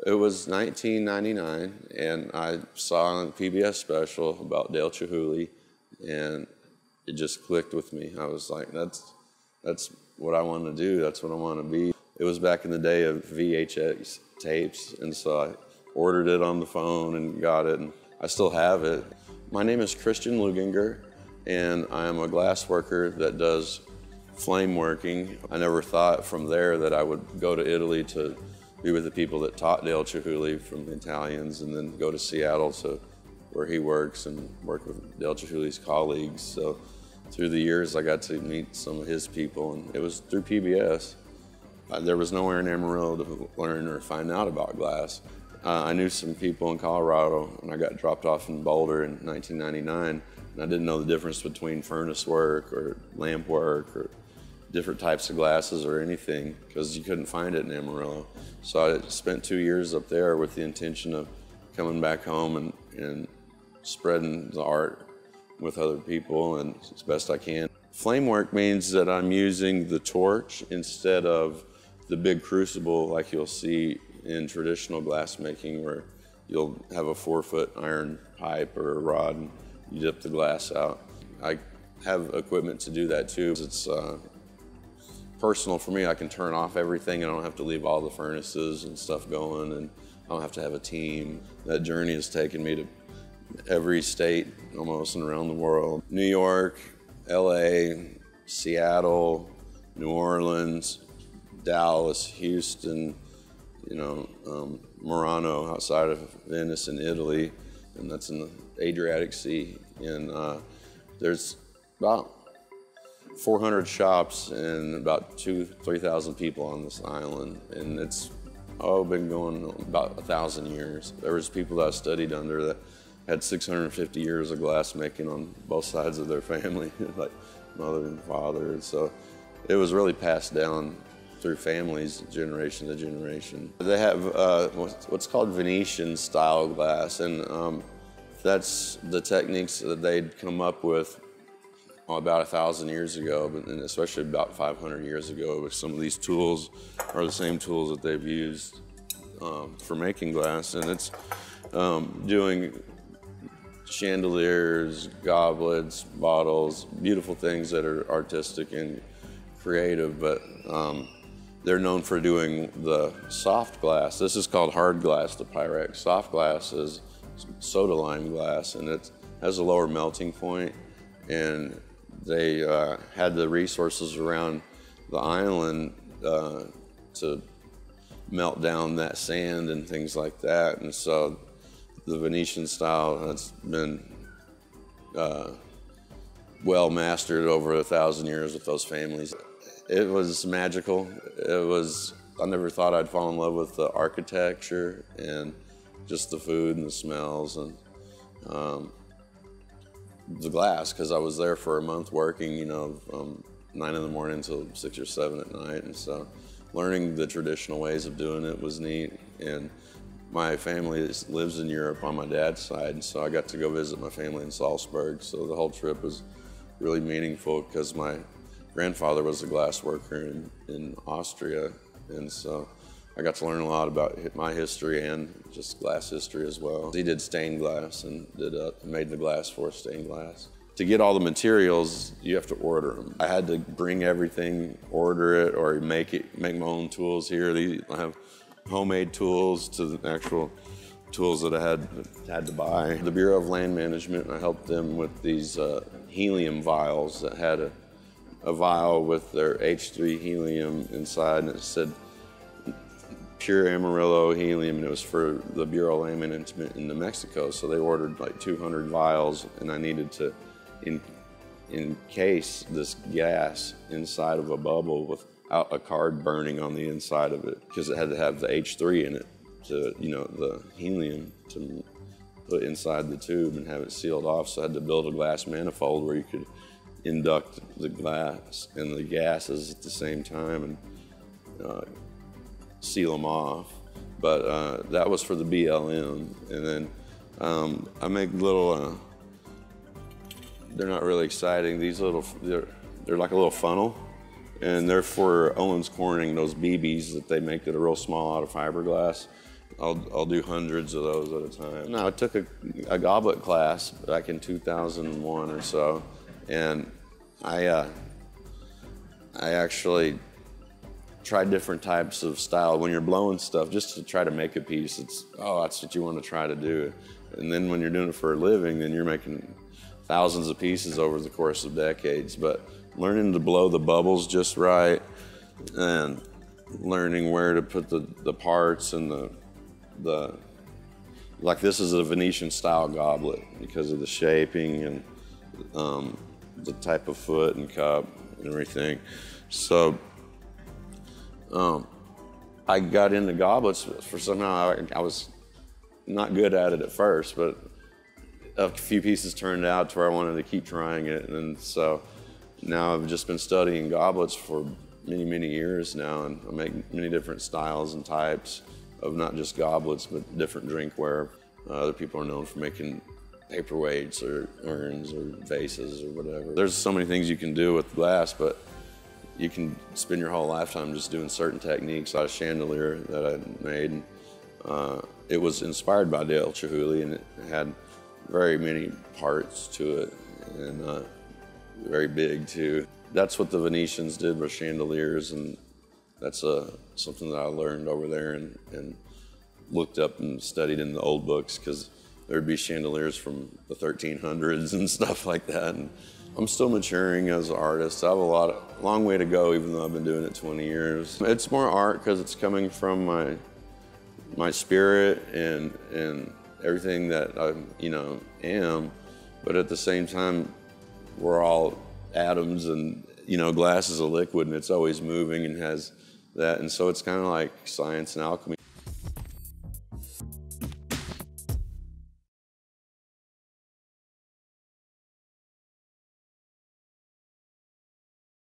It was 1999, and I saw a PBS special about Dale Chihuly, and it just clicked with me. I was like, that's what I want to do. That's what I want to be. It was back in the day of VHS tapes, and so I ordered it on the phone and got it, and I still have it. My name is Christian Luginger, and I am a glass worker that does flame working. I never thought from there that I would go to Italy to be with the people that taught Dale Chihuly from the Italians, and then go to Seattle to where he works and work with Dale Chihuly's colleagues. So through the years, I got to meet some of his people, and it was through PBS. There was nowhere in Amarillo to learn or find out about glass. I knew some people in Colorado, and I got dropped off in Boulder in 1999, and I didn't know the difference between furnace work or lamp work or different types of glasses or anything, because you couldn't find it in Amarillo. So I spent 2 years up there with the intention of coming back home and spreading the art with other people and as best I can. Flame work means that I'm using the torch instead of the big crucible like you'll see in traditional glass making, where you'll have a 4-foot iron pipe or a rod and you dip the glass out. I have equipment to do that too. It's personal for me. I can turn off everything. I don't have to leave all the furnaces and stuff going, and I don't have to have a team. That journey has taken me to every state almost and around the world. New York, LA, Seattle, New Orleans, Dallas, Houston, Murano outside of Venice in Italy, and that's in the Adriatic Sea. And there's about 400 shops and about 3,000 people on this island, and it's been going about 1,000 years. There was people that I studied under that had 650 years of glass making on both sides of their family, like mother and father. And so it was really passed down through families, generation to generation. They have what's called Venetian style glass, and that's the techniques that they'd come up with about 1,000 years ago, and especially about 500 years ago. With some of these tools are the same tools that they've used for making glass, and it's doing chandeliers, goblets, bottles, beautiful things that are artistic and creative, but they're known for doing the soft glass. This is called hard glass, the Pyrex. Soft glass is soda lime glass, and it has a lower melting point, and they had the resources around the island to melt down that sand and things like that. And so the Venetian style has been well mastered over 1,000 years with those families. It was magical. I never thought I'd fall in love with the architecture and just the food and the smells and the glass, because I was there for a month working, from 9 in the morning until 6 or 7 at night. And so learning the traditional ways of doing it was neat. And my family lives in Europe on my dad's side, and so I got to go visit my family in Salzburg. So the whole trip was really meaningful because my grandfather was a glass worker in Austria, and so I got to learn a lot about my history and just glass history as well. He did stained glass and made the glass for stained glass. To get all the materials, you have to order them. I had to bring everything, order it, or make my own tools here. I have homemade tools to the actual tools that I had to buy. The Bureau of Land Management, I helped them with these helium vials that had a vial with their H3 helium inside, and it said pure Amarillo helium, and it was for the Bureau of Land Management in New Mexico. So they ordered like 200 vials, and I needed to encase this gas inside of a bubble without a card burning on the inside of it, because it had to have the H3 in it to, the helium to put inside the tube and have it sealed off. So I had to build a glass manifold where you could induct the glass and the gases at the same time and seal them off. But that was for the BLM. And then I make little, they're not really exciting. These they're like a little funnel, and they're for Owens Corning, those BBs that they make that are real small out of fiberglass. I'll do hundreds of those at a time. No, I took a goblet class back in 2001 or so, and I actually tried different types of style. When you're blowing stuff, just to try to make a piece, that's what you want to try to do. And then when you're doing it for a living, then you're making thousands of pieces over the course of decades. But learning to blow the bubbles just right, and learning where to put the parts and like this is a Venetian style goblet because of the shaping and the type of foot and cup and everything. So I got into goblets for somehow I was not good at it at first, but a few pieces turned out to where I wanted to keep trying it, and so now I've just been studying goblets for many years now, and I make many different styles and types of not just goblets, but different drinkware. Other people are known for making paperweights or urns or vases or whatever. There's so many things you can do with glass, but you can spend your whole lifetime just doing certain techniques. I had a chandelier that I made. It was inspired by Dale Chihuly, and it had very many parts to it, and very big too. That's what the Venetians did with chandeliers, and that's something that I learned over there and looked up and studied in the old books, because there'd be chandeliers from the 1300s and stuff like that. And I'm still maturing as an artist. I have a long way to go, even though I've been doing it 20 years. It's more art because it's coming from my spirit and everything that I am, but at the same time, we're all atoms, and glass is a liquid and it's always moving and has that, and so it's kind of like science and alchemy.